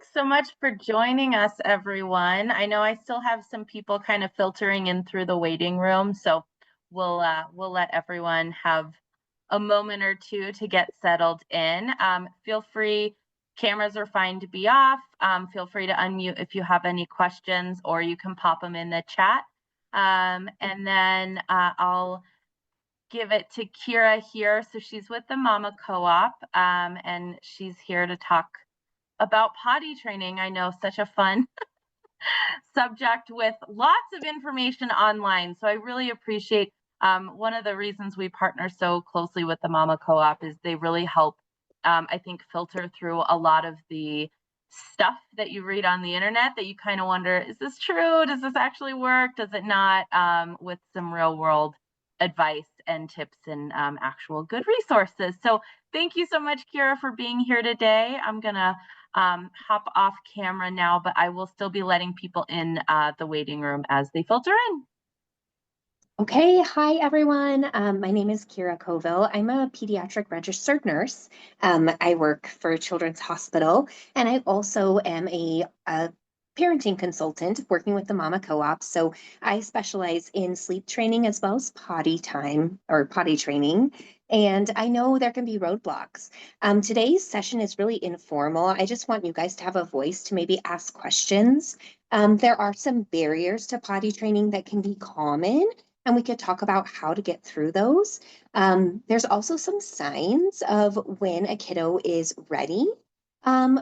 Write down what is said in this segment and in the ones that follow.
Thanks so much for joining us, everyone. I know I still have some people kind of filtering in through the waiting room, so we'll let everyone have a moment or two to get settled in. Feel free, cameras are fine to be off. Feel free to unmute if you have any questions, or you can pop them in the chat. And then I'll give it to Kira here. So she's with the Mama Co-op, and she's here to talk about potty training. I know, such a fun subject with lots of information online. So I really appreciate one of the reasons we partner so closely with the Mama Co-op is they really help, I think, filter through a lot of the stuff that you read on the internet that you kind of wonder, is this true? Does this actually work? Does it not? With some real world advice and tips and actual good resources. So thank you so much, Kira, for being here today. I'm gonna hop off camera now, but I will still be letting people in the waiting room as they filter in. Okay, hi everyone. My name is Kira Colville. I'm a pediatric registered nurse. I work for a children's hospital, and I also am a parenting consultant working with the Mama Co-op. So I specialize in sleep training as well as potty time or potty training. And I know there can be roadblocks. Today's session is really informal. I just want you guys to have a voice to maybe ask questions. There are some barriers to potty training that can be common, and we could talk about how to get through those. There's also some signs of when a kiddo is ready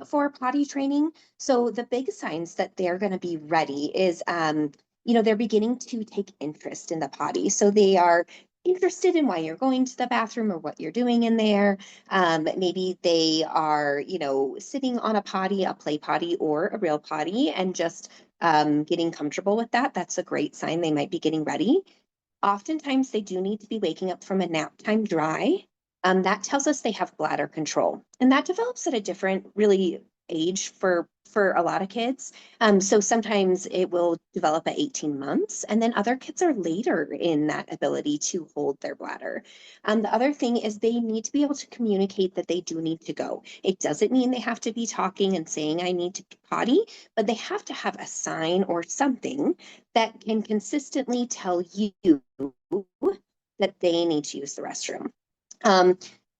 for potty training. So the big signs that they're going to be ready is, they're beginning to take interest in the potty. So they are interested in why you're going to the bathroom or what you're doing in there. Maybe they are, sitting on a potty, a play potty or a real potty, and just getting comfortable with that. That's a great sign they might be getting ready. Oftentimes they do need to be waking up from a nap time dry. That tells us they have bladder control, and that develops at a different really age for a lot of kids. So sometimes it will develop at 18 months, and then other kids are later in that ability to hold their bladder. The other thing is they need to be able to communicate that they do need to go. It doesn't mean they have to be talking and saying, I need to potty, but they have to have a sign or something that can consistently tell you that they need to use the restroom.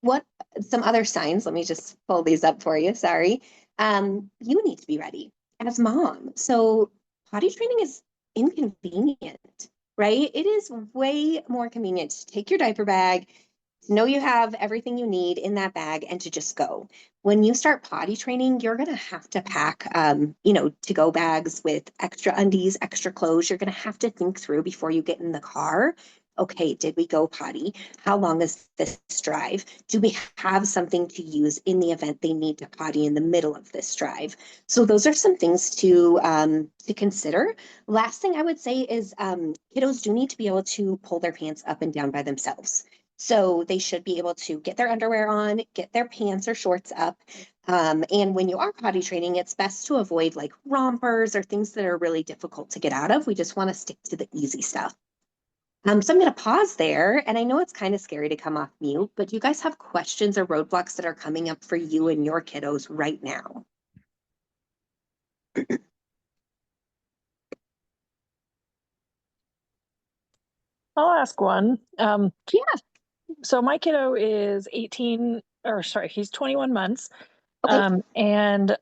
What some other signs, let me just pull these up for you, sorry. You need to be ready as mom. So potty training is inconvenient, right? It is way more convenient to take your diaper bag, to know you have everything you need in that bag, and to just go. When you start potty training, you're going to have to pack, to-go bags with extra undies, extra clothes. You're going to have to think through before you get in the car. Okay, did we go potty? How long is this drive? Do we have something to use in the event they need to potty in the middle of this drive? So those are some things to consider. Last thing I would say is kiddos do need to be able to pull their pants up and down by themselves. So they should be able to get their underwear on, get their pants or shorts up. And when you are potty training, it's best to avoid like rompers or things that are really difficult to get out of. We just want to stick to the easy stuff. So I'm going to pause there, and I know it's kind of scary to come off mute, but do you guys have questions or roadblocks that are coming up for you and your kiddos right now? I'll ask one. Yeah. So my kiddo is he's 21 months. Okay. And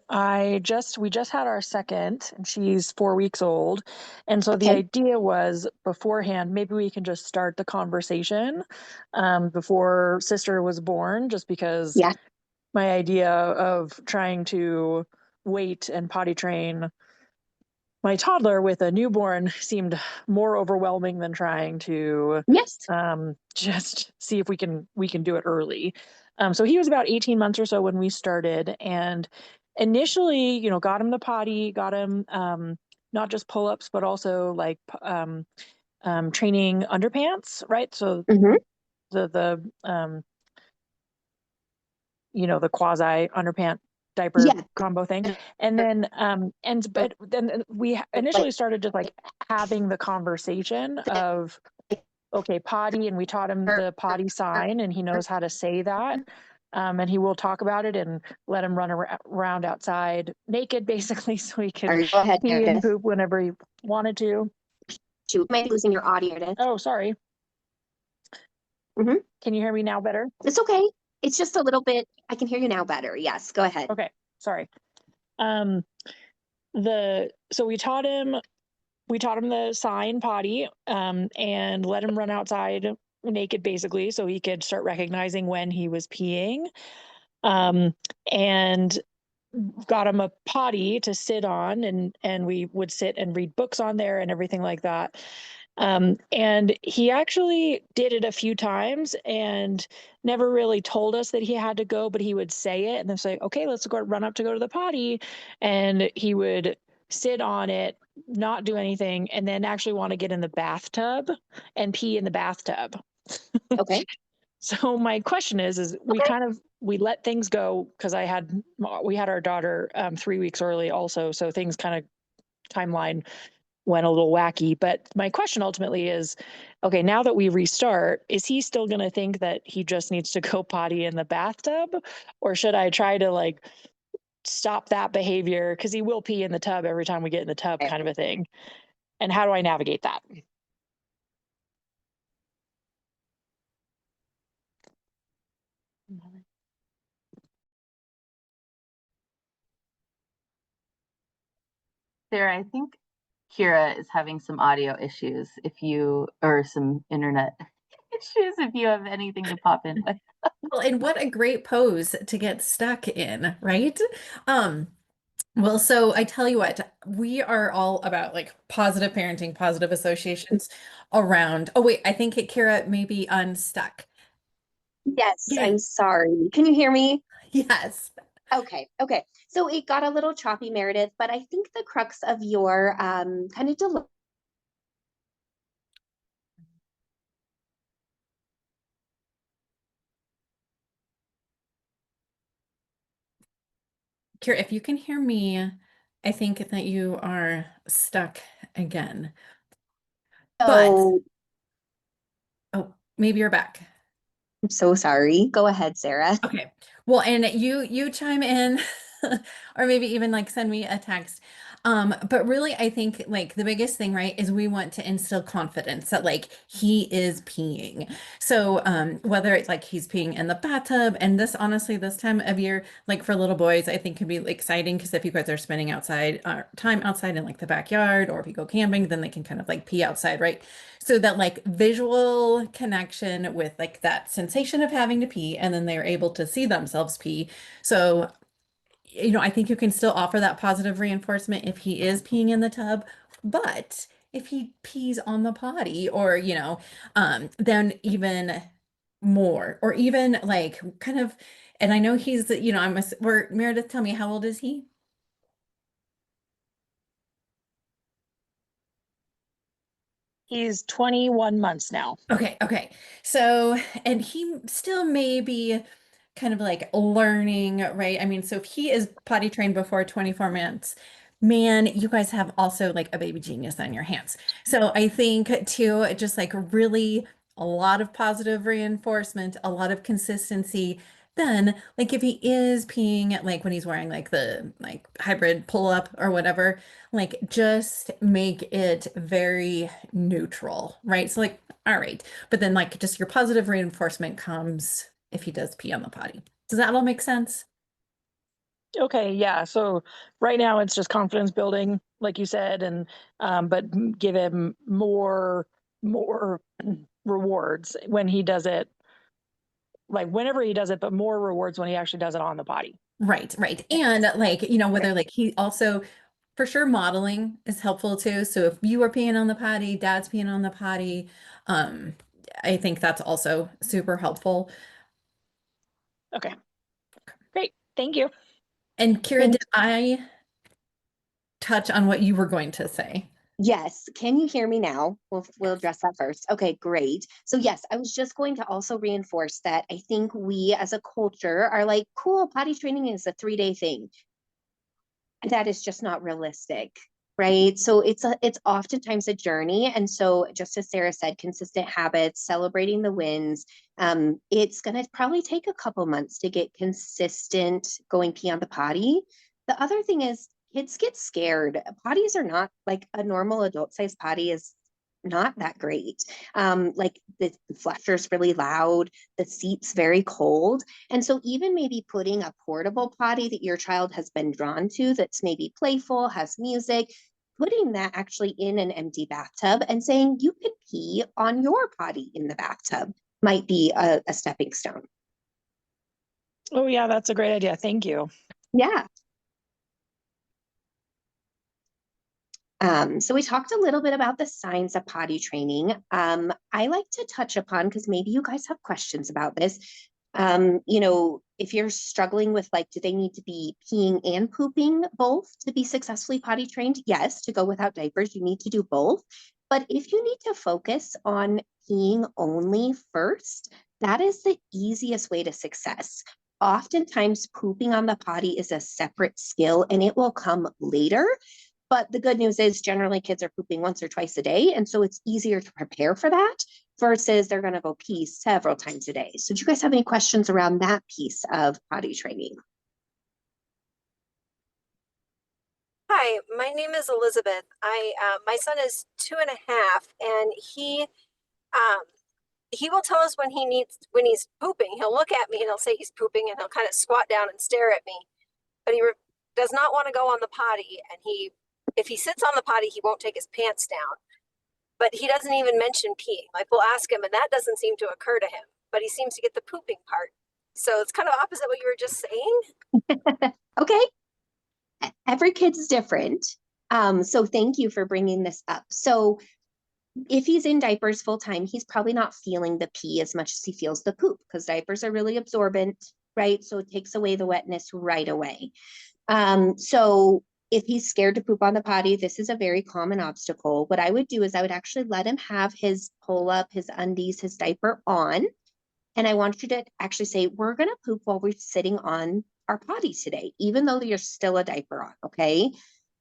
we just had our second, and she's 4 weeks old. And so the Okay. idea was beforehand, maybe we can just start the conversation before sister was born, just because Yeah. my idea of trying to wait and potty train my toddler with a newborn seemed more overwhelming than trying to Yes. just see if we can do it early. So he was about 18 months or so when we started, and initially, got him the potty, got him not just pull-ups, but also like training underpants, right? So Mm-hmm. the the quasi underpant diaper combo thing. And then but then we initially started just like having the conversation of, okay, potty, and we taught him the potty sign, and he knows how to say that. And he will talk about it and let him run around outside naked, basically, so he All could right, go ahead, pee and Meredith. poop whenever he wanted to. You might be losing your audio, Meredith. Oh, sorry. Mhm. Can you hear me now better? It's okay. It's just a little bit, I can hear you now better. Yes, go ahead. Okay, sorry. So we taught him the sign potty, and let him run outside naked, basically, so he could start recognizing when he was peeing. And got him a potty to sit on, and we would sit and read books on there and everything like that. And he actually did it a few times and never really told us that he had to go, but he would say it and then say, okay, let's go run up to go to the potty. And he would sit on it, not do anything, and then actually want to get in the bathtub and pee in the bathtub. Okay. So my question is we let things go because we had our daughter 3 weeks early also, so things kind of timeline went a little wacky. But my question ultimately is, okay, now that we restart, is he still going to think that he just needs to go potty in the bathtub, or should I try to like stop that behavior because he will pee in the tub every time we get in the tub, kind of a thing? And how do I navigate that? Sarah, I think Kira is having some audio issues or some internet issues, if you have anything to pop in with. Well, and what a great pose to get stuck in, right? Well, so I tell you what, we are all about like positive parenting, positive associations around. Oh, wait, I think Kira may be unstuck. Yes, Yay. I'm sorry. Can you hear me? Yes. Okay. So it got a little choppy, Meredith, but I think the crux of your kind of dilemma. Kira, if you can hear me, I think that you are stuck again. But, So oh, maybe you're back. I'm so sorry. Go ahead, Sarah. Okay. Well, and you chime in or maybe even like send me a text. But really I think like the biggest thing, right, is we want to instill confidence that like he is peeing. So whether it's like he's peeing in the bathtub, and this honestly this time of year, like for little boys, I think can be exciting because if you guys are spending outside time outside in like the backyard, or if you go camping, then they can kind of like pee outside, right? So that like visual connection with like that sensation of having to pee, and then they're able to see themselves pee. So, I think you can still offer that positive reinforcement if he is peeing in the tub, but if he pees on the potty or, then even more, or even like kind of, and I know he's, Meredith, tell me, how old is he? He's 21 months now. Okay. So, and he still may be kind of like learning, right? I mean, so if he is potty trained before 24 months, man, you guys have also like a baby genius on your hands. So I think too, just like really a lot of positive reinforcement, a lot of consistency. Then, like if he is peeing, like when he's wearing like the like hybrid pull up or whatever, like just make it very neutral, right? So like, all right, but then like just your positive reinforcement comes if he does pee on the potty. Does that all make sense? Okay, yeah. So right now it's just confidence building, like you said, and but give him more rewards when he does it, like whenever he does it, but more rewards when he actually does it on the potty. Right. And like, whether like he also for sure modeling is helpful too. So if you are peeing on the potty, dad's peeing on the potty, um, I think that's also super helpful. Okay, great. Thank you. And Kira, did I touch on what you were going to say? Yes. Can you hear me now? We'll address that first. Okay, great. So yes, I was just going to also reinforce that I think we as a culture are like, cool, potty training is a 3-day thing. That is just not realistic. right? So it's oftentimes a journey. And so just as Sarah said, consistent habits, celebrating the wins. It's going to probably take a couple months to get consistent going pee on the potty. The other thing is kids get scared. Potties are not like a normal adult sized potty is not that great. Like the flusher's really loud, the seat's very cold. And so even maybe putting a portable potty that your child has been drawn to that's maybe playful, has music, putting that actually in an empty bathtub and saying you can pee on your potty in the bathtub might be a stepping stone. Oh yeah, that's a great idea. Thank you. Yeah. So we talked a little bit about the signs of potty training. I like to touch upon, because maybe you guys have questions about this. If you're struggling with like, do they need to be peeing and pooping both to be successfully potty trained? Yes, to go without diapers, you need to do both. But if you need to focus on peeing only first, that is the easiest way to success. Oftentimes, pooping on the potty is a separate skill and it will come later. But the good news is generally kids are pooping once or twice a day. And so it's easier to prepare for that versus they're going to go pee several times a day. So do you guys have any questions around that piece of potty training? Hi, my name is Elizabeth. My son is 2.5, and he will tell us when he's pooping. He'll look at me and he'll say he's pooping, and he'll kind of squat down and stare at me. But he does not want to go on the potty, and if he sits on the potty, he won't take his pants down. But he doesn't even mention peeing. Like we'll ask him, and that doesn't seem to occur to him. But he seems to get the pooping part. So it's kind of opposite what you were just saying. Okay. Every kid's different. So thank you for bringing this up. So if he's in diapers full time, he's probably not feeling the pee as much as he feels the poop because diapers are really absorbent, right? So it takes away the wetness right away. So if he's scared to poop on the potty, this is a very common obstacle. What I would do is I would actually let him have his pull up, his undies, his diaper on. And I want you to actually say, we're going to poop while we're sitting on our potty today, even though there's still a diaper on, okay?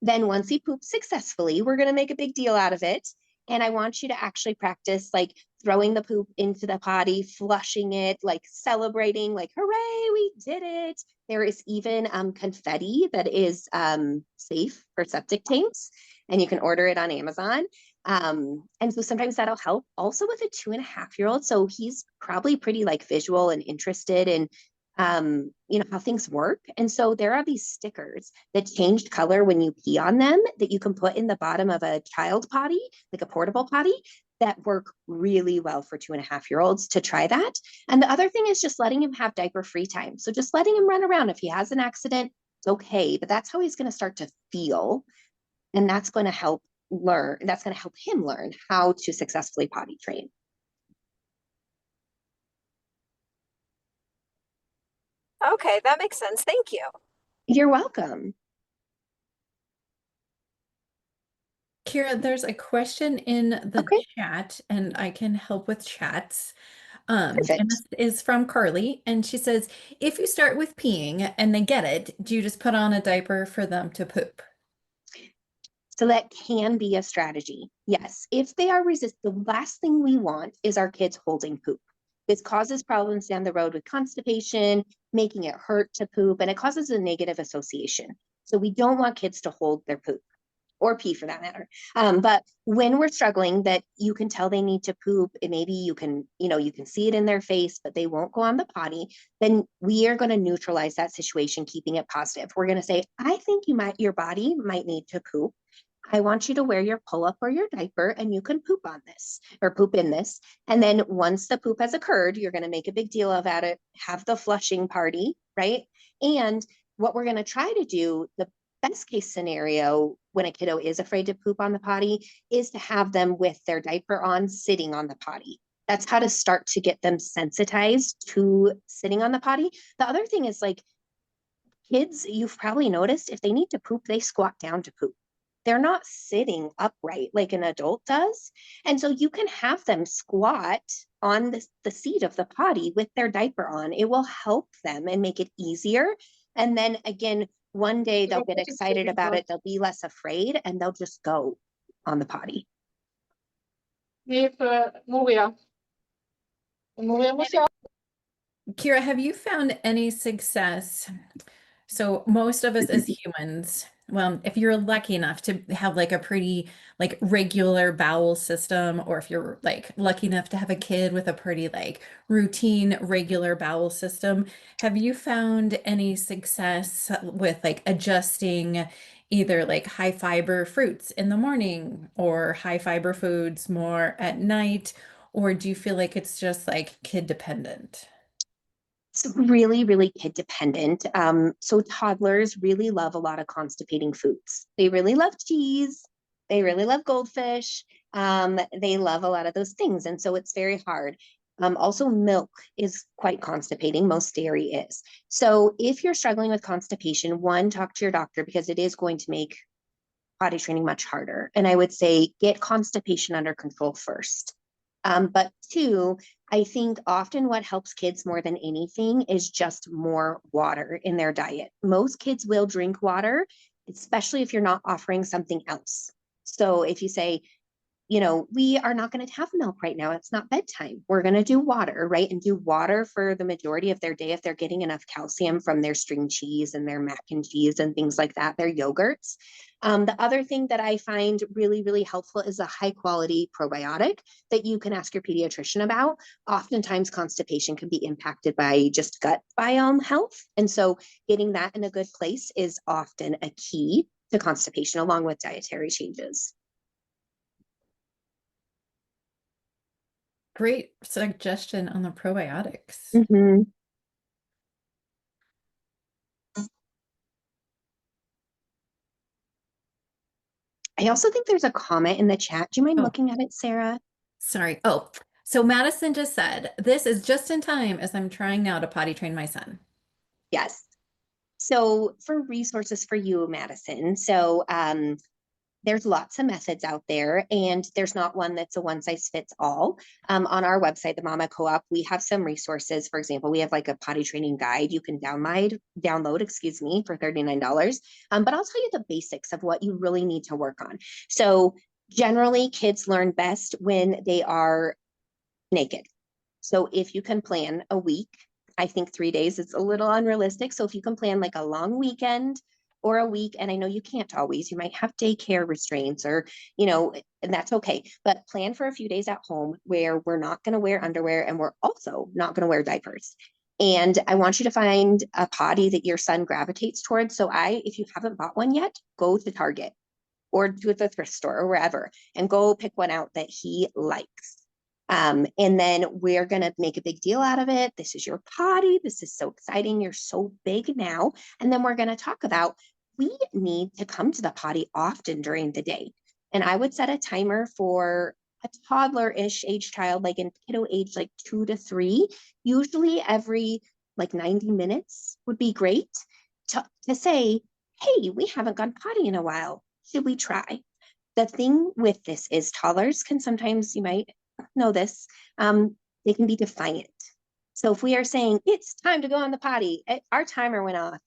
Then once he poops successfully, we're going to make a big deal out of it. And I want you to actually practice like throwing the poop into the potty, flushing it, like celebrating, like, hooray, we did it. There is even confetti that is safe for septic tanks, and you can order it on Amazon. And so sometimes that'll help also with a 2.5-year-old. So he's probably pretty like visual and interested in how things work. And so there are these stickers that changed color when you pee on them that you can put in the bottom of a child potty, like a portable potty, that work really well for 2.5-year-olds to try that. And the other thing is just letting him have diaper free time. So just letting him run around. If he has an accident, it's okay, but that's how he's going to start to feel. And that's going to help him learn how to successfully potty train. Okay, that makes sense. Thank you. You're welcome. Kira, there's a question in the chat, and I can help with chats. And this is from Carly, and she says, if you start with peeing and they get it, do you just put on a diaper for them to poop? So that can be a strategy. Yes, if they are the last thing we want is our kids holding poop. This causes problems down the road with constipation, making it hurt to poop, and it causes a negative association. So we don't want kids to hold their poop or pee for that matter. But when we're struggling that you can tell they need to poop, and maybe you can see it in their face, but they won't go on the potty, then we are going to neutralize that situation, keeping it positive. We're going to say, I think your body might need to poop. I want you to wear your pull-up or your diaper and you can poop on this or poop in this. And then once the poop has occurred, you're going to make a big deal about it, have the flushing party, right? And what we're going to try to do, the best case scenario when a kiddo is afraid to poop on the potty, is to have them with their diaper on, sitting on the potty. That's how to start to get them sensitized to sitting on the potty. The other thing is like kids, you've probably noticed if they need to poop, they squat down to poop. They're not sitting upright like an adult does. And so you can have them squat on the seat of the potty with their diaper on. It will help them and make it easier And then again, one day they'll get excited about it. They'll be less afraid and they'll just go on the potty. Kira, have you found any success? So most of us as humans, well, if you're lucky enough to have like a pretty like regular bowel system, or if you're like lucky enough to have a kid with a pretty like routine, regular bowel system, have you found any success with like adjusting either like high fiber fruits in the morning or high fiber foods more at night? Or do you feel like it's just like kid dependent? It's really, really kid dependent. So toddlers really love a lot of constipating foods. They really love cheese. They really love goldfish. They love a lot of those things. And so it's very hard. Also, milk is quite constipating. Most dairy is. So if you're struggling with constipation, one, talk to your doctor because it is going to make potty training much harder. And I would say get constipation under control first. But two, I think often what helps kids more than anything is just more water in their diet. Most kids will drink water, especially if you're not offering something else. So if you say, we are not going to have milk right now. It's not bedtime. We're going to do water, right? And do water for the majority of their day if they're getting enough calcium from their string cheese and their mac and cheese and things like that, their yogurts. The other thing that I find really, really helpful is a high quality probiotic that you can ask your pediatrician about. Oftentimes constipation can be impacted by just gut biome health. And so getting that in a good place is often a key to constipation along with dietary changes. Great suggestion on the probiotics. Mm-hmm. I also think there's a comment in the chat. Do you mind looking at it, Sarah? Sorry. Oh, so Madison just said, this is just in time as I'm trying now to potty train my son. Yes. So for resources for you, Madison. So there's lots of methods out there, and there's not one that's a one size fits all. On our website, the Mama Co-op, we have some resources. For example, we have like a potty training guide you can download, for $39. But I'll tell you the basics of what you really need to work on. So generally, kids learn best when they are naked. So if you can plan a week, I think 3 days is a little unrealistic. So if you can plan like a long weekend or a week, and I know you can't always, you might have daycare restraints or, and that's okay, but plan for a few days at home where we're not going to wear underwear and we're also not going to wear diapers. And I want you to find a potty that your son gravitates towards. So if you haven't bought one yet, go to Target or to the thrift store or wherever and go pick one out that he likes. And then we're going to make a big deal out of it. This is your potty. This is so exciting. You're so big now. And then we're going to talk about, we need to come to the potty often during the day. And I would set a timer for a toddler-ish age child, like in kiddo age, like 2 to 3, usually every like 90 minutes would be great to say, hey, we haven't gone potty in a while. Should we try? The thing with this is toddlers can sometimes, you might know this, they can be defiant. So if we are saying it's time to go on the potty, our timer went off.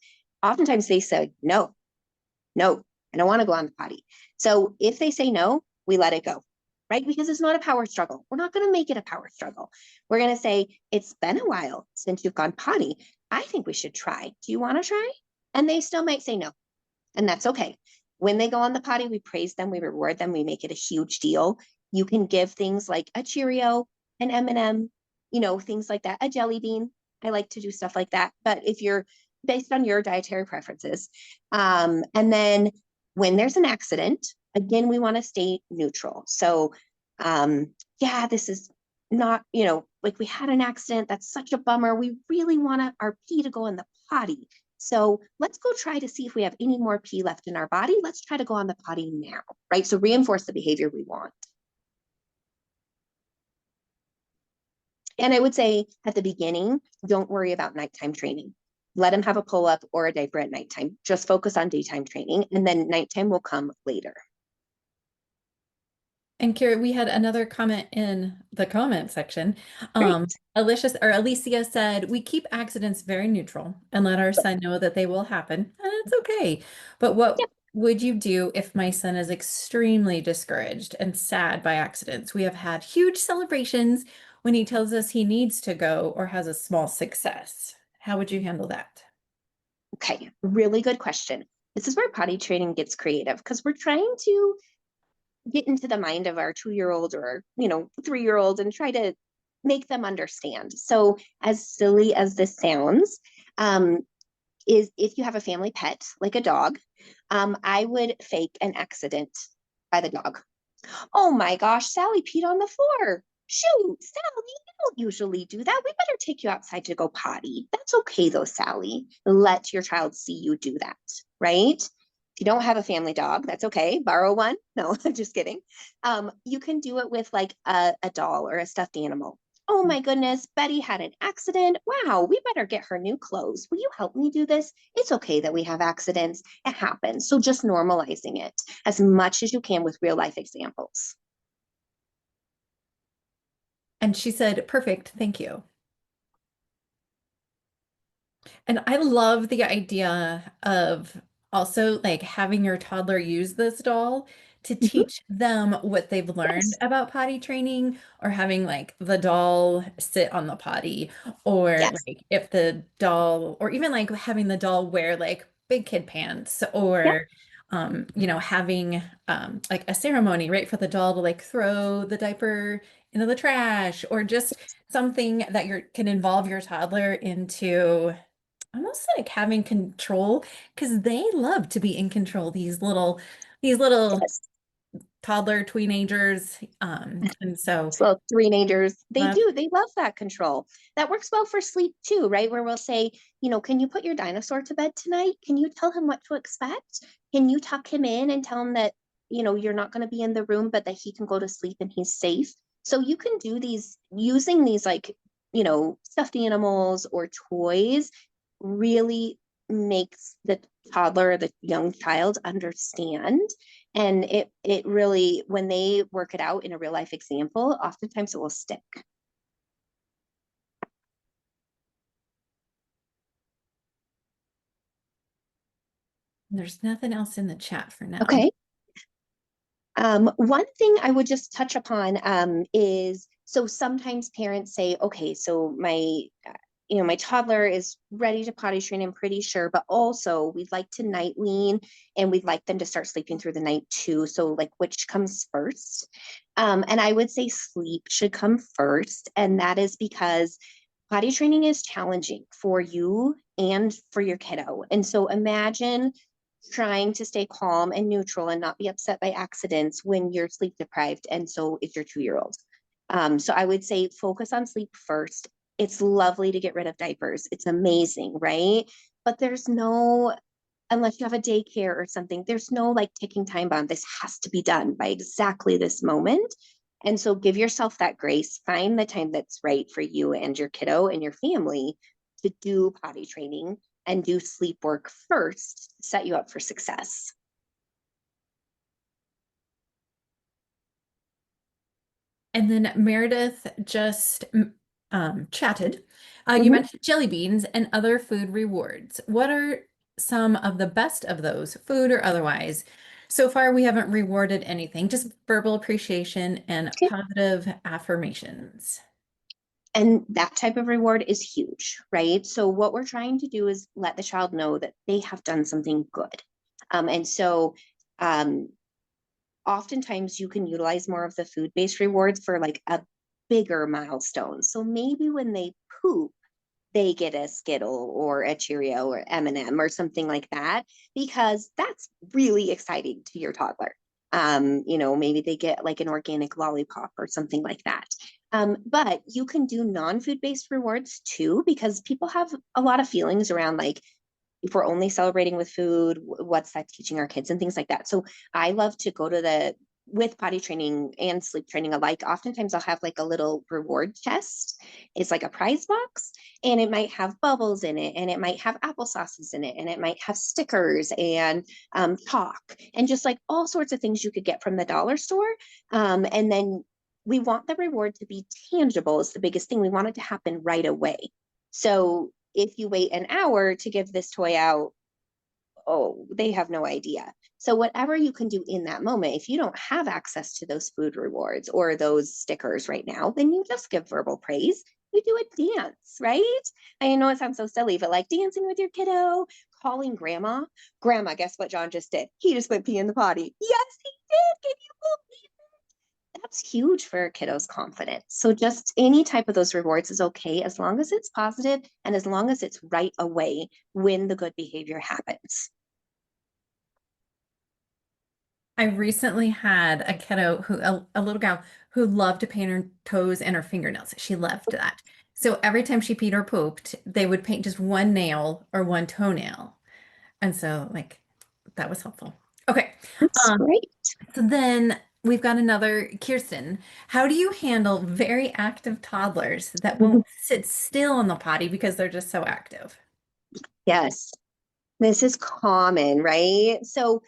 Oftentimes they say, no, I don't want to go on the potty. So if they say no, we let it go, right? Because it's not a power struggle. We're not going to make it a power struggle. We're going to say, it's been a while since you've gone potty. I think we should try. Do you want to try? And they still might say no. And that's okay. When they go on the potty, we praise them, we reward them, we make it a huge deal. You can give things like a Cheerio, an M&M, things like that, a jelly bean. I like to do stuff like that. But if you're based on your dietary preferences. And then when there's an accident, again, we want to stay neutral. So this is not, like we had an accident. That's such a bummer. We really want our pee to go in the potty. So let's go try to see if we have any more pee left in our body. Let's try to go on the potty now, right? So reinforce the behavior we want. And I would say at the beginning, don't worry about nighttime training. Let them have a pull-up or a diaper at nighttime. Just focus on daytime training, and then nighttime will come later. And Kira, we had another comment in the comment section. Great. Alicia said, we keep accidents very neutral and let our son know that they will happen, and it's okay. But what Yep. would you do if my son is extremely discouraged and sad by accidents? We have had huge celebrations when he tells us he needs to go or has a small success. How would you handle that? Okay, really good question. This is where potty training gets creative because we're trying to get into the mind of our 2-year-old or 3-year-old and try to make them understand. So as silly as this sounds, is if you have a family pet like a dog, I would fake an accident by the dog. Oh my gosh, Sally peed on the floor. Shoot, Sally, you don't usually do that. We better take you outside to go potty. That's okay though, Sally. Let your child see you do that, right? If you don't have a family dog, that's okay. Borrow one. No, I'm just kidding. You can do it with like a doll or a stuffed animal. Oh my goodness, Betty had an accident. Wow, we better get her new clothes. Will you help me do this? It's okay that we have accidents. It happens. So just normalizing it as much as you can with real life examples. And she said, perfect, thank you. And I love the idea of also like having your toddler use this doll to Mhm. teach them what they've learned Yes. about potty training, or having like the doll sit on the potty, or Yes. like if the doll, or even like having the doll wear like big kid pants, Yep. or having like a ceremony, right, for the doll to like throw the diaper into the trash, or just something that you can involve your toddler into almost like having control, because they love to be in control, these little Yes. toddler teenagers. And so So teenagers, they that's do, they love that control. That works well for sleep too, right? Where we'll say, can you put your dinosaur to bed tonight? Can you tell him what to expect? Can you tuck him in and tell him that, you're not going to be in the room, but that he can go to sleep and he's safe? So you can do these using these like, stuffed animals or toys really makes the toddler or the young child understand, and it really, when they work it out in a real life example, oftentimes it will stick. there's nothing else in the chat for now. Okay. One thing I would just touch upon is, so sometimes parents say, okay, so my toddler is ready to potty train, I'm pretty sure, but also we'd like to night wean and we'd like them to start sleeping through the night too. So like, which comes first? And I would say sleep should come first. And that is because potty training is challenging for you and for your kiddo. And so imagine trying to stay calm and neutral and not be upset by accidents when you're sleep deprived. And so is your 2-year-old. So I would say focus on sleep first. It's lovely to get rid of diapers. It's amazing, right? But unless you have a daycare or something, there's no like ticking time bomb. This has to be done by exactly this moment. And so give yourself that grace, find the time that's right for you and your kiddo and your family to do potty training, and do sleep work first to set you up for success. And then Meredith just chatted. You Mhm. mentioned jelly beans and other food rewards. What are some of the best of those, food or otherwise? So far, we haven't rewarded anything, just verbal appreciation and Okay. positive affirmations. And that type of reward is huge, right? So what we're trying to do is let the child know that they have done something good. And so oftentimes you can utilize more of the food-based rewards for like a bigger milestone. So maybe when they poop, they get a Skittle or a Cheerio or M&M or something like that, because that's really exciting to your toddler. Maybe they get like an organic lollipop or something like that. But you can do non-food based rewards too, because people have a lot of feelings around like, if we're only celebrating with food, what's that teaching our kids and things like that. So I love to go to with potty training and sleep training alike, oftentimes I'll have like a little reward chest. It's like a prize box, and it might have bubbles in it, and it might have applesauces in it, and it might have stickers and chalk, and just like all sorts of things you could get from the dollar store. And then we want the reward to be tangible is the biggest thing. We want it to happen right away. So if you wait an hour to give this toy out, oh, they have no idea. So whatever you can do in that moment, if you don't have access to those food rewards or those stickers right now, then you just give verbal praise. You do a dance, right? I know it sounds so silly, but like dancing with your kiddo, calling grandma. Grandma, guess what John just did? He just went pee in the potty. Yes, he did. Can you believe it? That's huge for a kiddo's confidence. So just any type of those rewards is okay as long as it's positive and as long as it's right away when the good behavior happens. I recently had a kiddo who, a little gal who loved to paint her toes and her fingernails. She loved that. So every time she peed or pooped, they would paint just one nail or one toenail. And so like that was helpful. Okay. That's great. So then we've got another Kirsten. How do you handle very active toddlers that won't sit still on the potty because they're just so active? Yes, this is common, right? So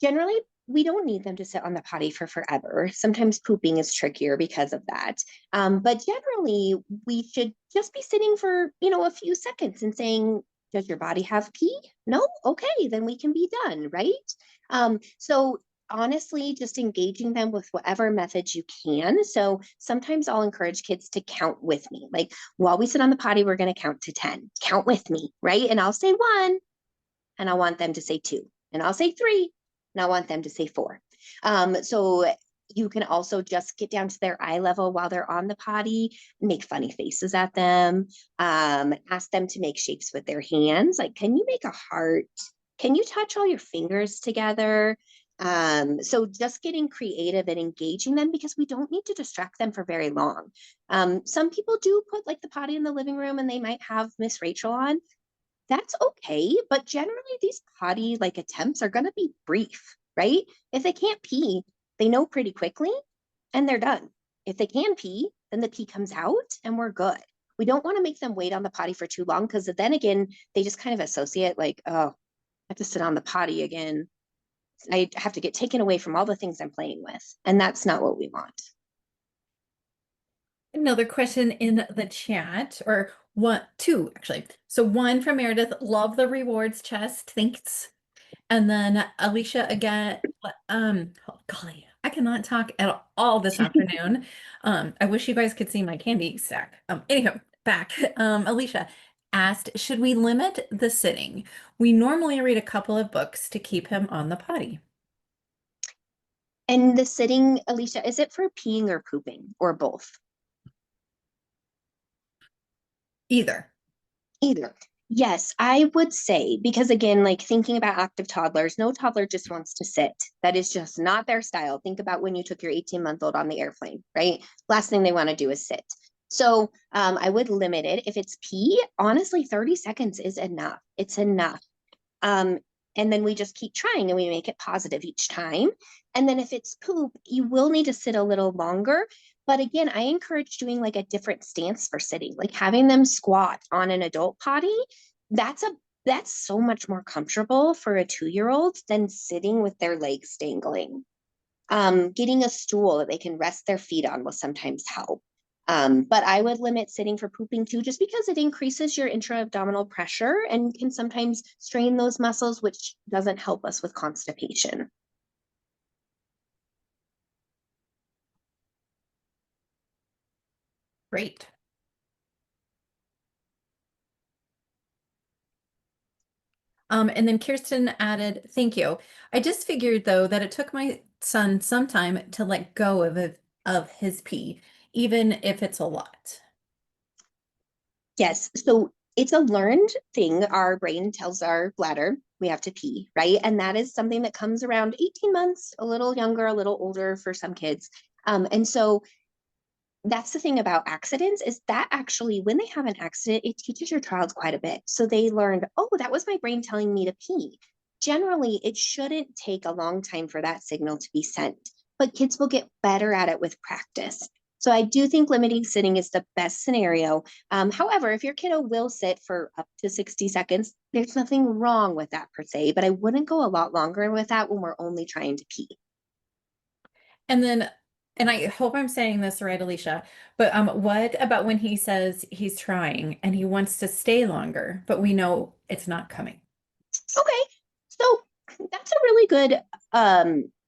generally, we don't need them to sit on the potty for forever. Sometimes pooping is trickier because of that. But generally, we should just be sitting for, a few seconds and saying, does your body have pee? No? Okay, then we can be done, right? So honestly, just engaging them with whatever methods you can. So sometimes I'll encourage kids to count with me. Like while we sit on the potty, we're going to count to 10. Count with me, right? And I'll say 1, and I want them to say 2, and I'll say 3, and I want them to say 4. So you can also just get down to their eye level while they're on the potty, make funny faces at them, ask them to make shapes with their hands. Like, can you make a heart? Can you touch all your fingers together? So just getting creative and engaging them, because we don't need to distract them for very long. Some people do put like the potty in the living room and they might have Miss Rachel on. That's okay, but generally these potty like attempts are going to be brief, right? If they can't pee, they know pretty quickly and they're done. If they can pee, then the pee comes out and we're good. We don't want to make them wait on the potty for too long, because then again, they just kind of associate like, oh, I have to sit on the potty again. I have to get taken away from all the things I'm playing with. And that's not what we want. Another question in the chat, or two actually. So one from Meredith, love the rewards chest, thanks. And then Alicia again, oh, golly, I cannot talk at all this afternoon. I wish you guys could see my candy stack. Anyhow, back. Alicia asked, should we limit the sitting? We normally read a couple of books to keep him on the potty. And the sitting, Alicia, is it for peeing or pooping or both? Either. Yes, I would say, because again, like thinking about active toddlers, no toddler just wants to sit. That is just not their style. Think about when you took your 18-month-old on the airplane, right? Last thing they want to do is sit. So I would limit it. If it's pee, honestly, 30 seconds is enough. It's enough. And then we just keep trying and we make it positive each time. And then if it's poop, you will need to sit a little longer. But again, I encourage doing like a different stance for sitting, like having them squat on an adult potty. That's so much more comfortable for a 2-year-old than sitting with their legs dangling. Getting a stool that they can rest their feet on will sometimes help. But I would limit sitting for pooping too, just because it increases your intra-abdominal pressure and can sometimes strain those muscles, which doesn't help us with constipation. Great. And then Kirsten added, thank you. I just figured though that it took my son some time to let go of his pee, even if it's a lot. Yes, so it's a learned thing. Our brain tells our bladder we have to pee, right? And that is something that comes around 18 months, a little younger, a little older for some kids. And so that's the thing about accidents, is that actually when they have an accident, it teaches your child quite a bit. So they learned, oh, that was my brain telling me to pee. generally it shouldn't take a long time for that signal to be sent, but kids will get better at it with practice. So I do think limiting sitting is the best scenario. However, if your kiddo will sit for up to 60 seconds, there's nothing wrong with that per se, but I wouldn't go a lot longer with that when we're only trying to pee. And then, and I hope I'm saying this right, Alicia, but what about when he says he's trying and he wants to stay longer, but we know it's not coming? Okay, so that's a really good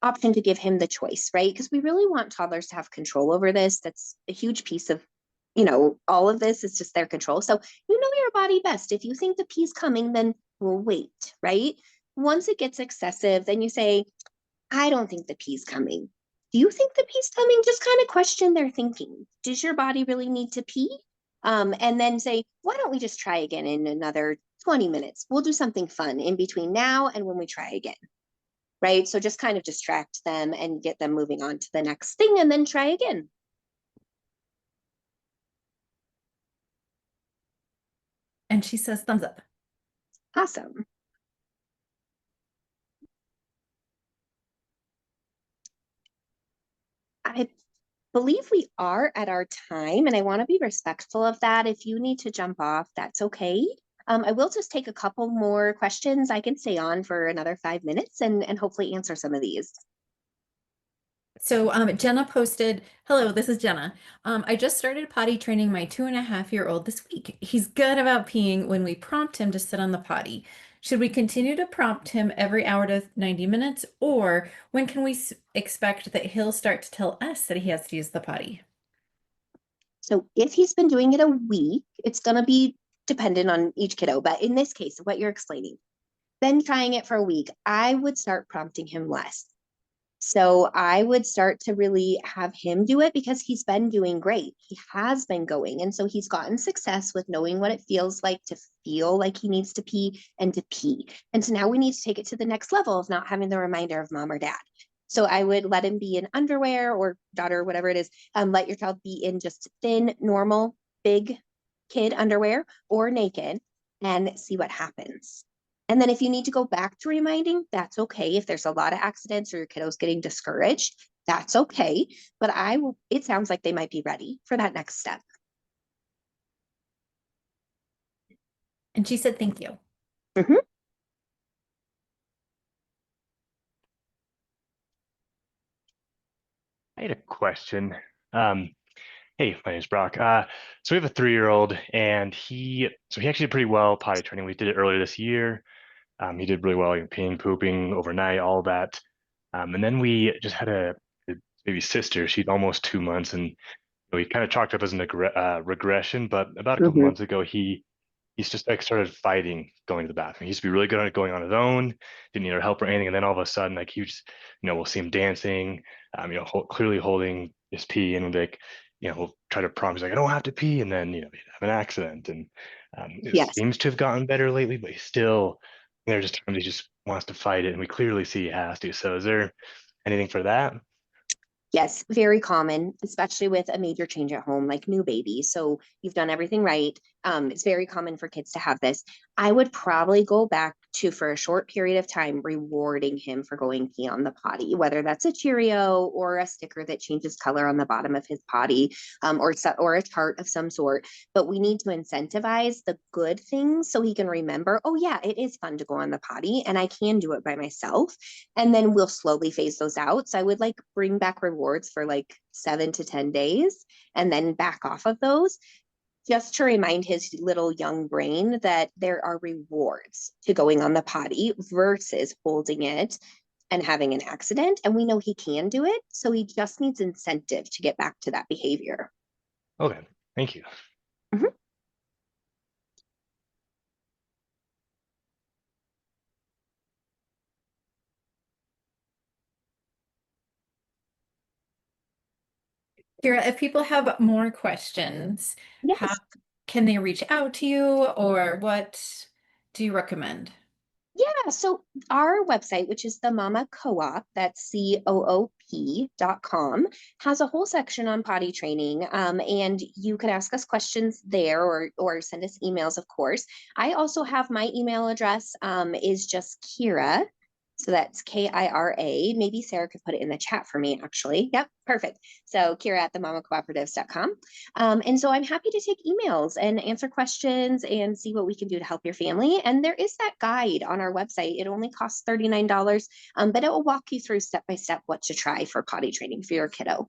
option to give him the choice, right? Because we really want toddlers to have control over this. That's a huge piece of, all of this is just their control. So you know your body best. If you think the pee's coming, then we'll wait, right? Once it gets excessive, then you say, I don't think the pee's coming. Do you think the pee's coming? Just kind of question their thinking. Does your body really need to pee? And then say, why don't we just try again in another 20 minutes? We'll do something fun in between now and when we try again, right? So just kind of distract them and get them moving on to the next thing and then try again. And she says thumbs up. Awesome. I believe we are at our time, and I want to be respectful of that. If you need to jump off, that's okay. I will just take a couple more questions. I can stay on for another 5 minutes and hopefully answer some of these. So Jenna posted, hello, this is Jenna. I just started potty training my 2.5-year-old this week. He's good about peeing when we prompt him to sit on the potty. Should we continue to prompt him every hour to 90 minutes, or when can we expect that he'll start to tell us that he has to use the potty? So if he's been doing it a week, it's going to be dependent on each kiddo. But in this case, what you're explaining, then trying it for a week, I would start prompting him less. So I would start to really have him do it because he's been doing great. He has been going. And so he's gotten success with knowing what it feels like to feel like he needs to pee and to pee. And so now we need to take it to the next level of not having the reminder of mom or dad. So I would let him be in underwear or daughter, whatever it is. Let your child be in just thin, normal, big kid underwear or naked and see what happens. And then if you need to go back to reminding, that's okay. If there's a lot of accidents or your kiddo's getting discouraged, that's okay. But it sounds like they might be ready for that next step. And she said, thank you. Mm-hmm. I had a question. Hey, my name's Brock. So we have a 3-year-old, and he actually did pretty well potty training. We did it earlier this year. He did really well, peeing, pooping overnight, all that. And then we just had a baby sister. She's almost 2 months, and we kind of chalked up as a regression. But about a couple months ago, he's just like started fighting going to the bathroom. He used to be really good at it going on his own, didn't need our help or anything. And then all of a sudden, like he just, we'll see him dancing, clearly holding his pee, and like, we'll try to prompt. He's like, I don't have to pee, and then he'd have an accident. And it Yes. seems to have gotten better lately, but he's still, there's just times he just wants to fight it, and we clearly see he has to. So is there anything for that? Yes, very common, especially with a major change at home, like new baby. So you've done everything right. It's very common for kids to have this. I would probably go back to, for a short period of time, rewarding him for going pee on the potty, whether that's a Cheerio or a sticker that changes color on the bottom of his potty, or a chart of some sort. But we need to incentivize the good things so he can remember, oh yeah, it is fun to go on the potty and I can do it by myself. And then we'll slowly phase those out. So I would like bring back rewards for like 7 to 10 days and then back off of those, just to remind his little young brain that there are rewards to going on the potty versus holding it and having an accident. And we know he can do it. So he just needs incentive to get back to that behavior. Okay, thank you. Mm-hmm. Kira, if people have more questions, Yes. can they reach out to you, or what do you recommend? Yeah, so our website, which is the Mama Co-op, that's COOP.com, has a whole section on potty training. And you could ask us questions there or send us emails, of course. I also have my email address is just Kira. So that's Kira. Maybe Sarah could put it in the chat for me, actually. Yep, perfect. So Kira at themamacooperatives.com. And so I'm happy to take emails and answer questions and see what we can do to help your family. And there is that guide on our website. It only costs $39, but it will walk you through step by step what to try for potty training for your kiddo.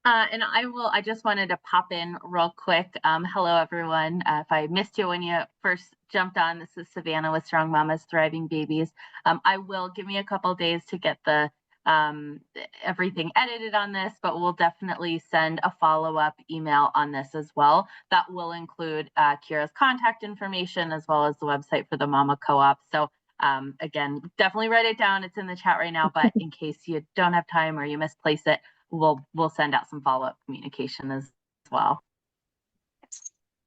And I just wanted to pop in real quick. Hello, everyone. If I missed you when you first jumped on, this is Savannah with Strong Mamas Thriving Babies. I will give me a couple days to get the everything edited on this, but we'll definitely send a follow-up email on this as well. That will include Kira's contact information as well as the website for the Mama Co-op. So again, definitely write it down. It's in the chat right now, but in case you don't have time or you misplace it, we'll send out some follow-up communication as well.